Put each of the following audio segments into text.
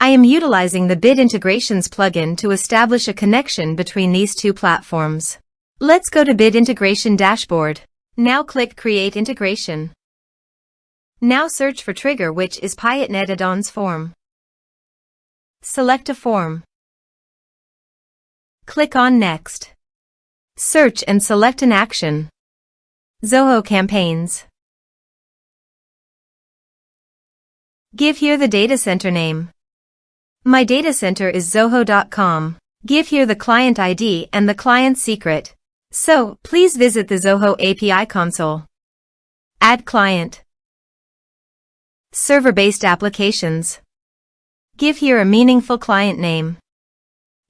I am utilizing the Bit Integrations plugin to establish a connection between these two platforms. Let's go to Bit Integration Dashboard. Now click Create Integration. Now search for trigger, which is Piotnet Addons form. Select a form. Click on Next. Search and select an action. Zoho Campaigns. Give here the data center name. My data center is zoho.com. Give here the client ID and the client secret. So, please visit the Zoho API console. Add client. Server-based applications. Give here a meaningful client name.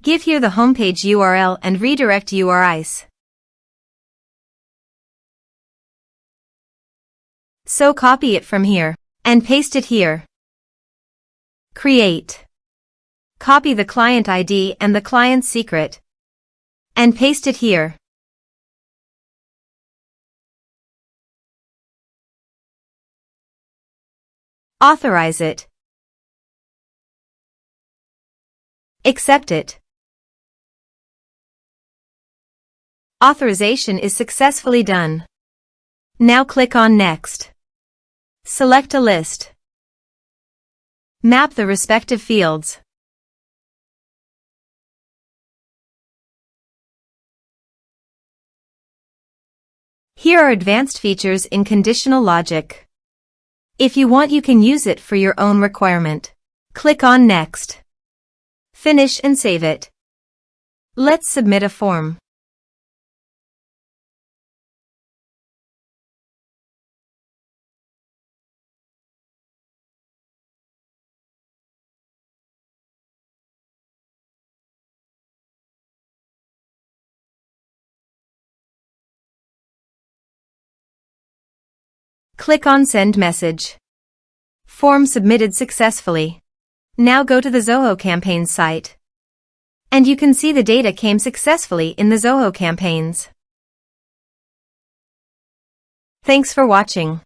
Give here the homepage URL and redirect URIs. So copy it from here and paste it here. Create. Copy the client ID and the client secret and paste it here. Authorize it. Accept it. Authorization is successfully done. Now click on Next. Select a list. Map the respective fields. Here are advanced features in conditional logic. If you want, you can use it for your own requirement. Click on Next. Finish and save it. Let's submit a form. Click on Send Message. Form submitted successfully. Now go to the Zoho Campaigns site. And you can see the data came successfully in the Zoho Campaigns. Thanks for watching.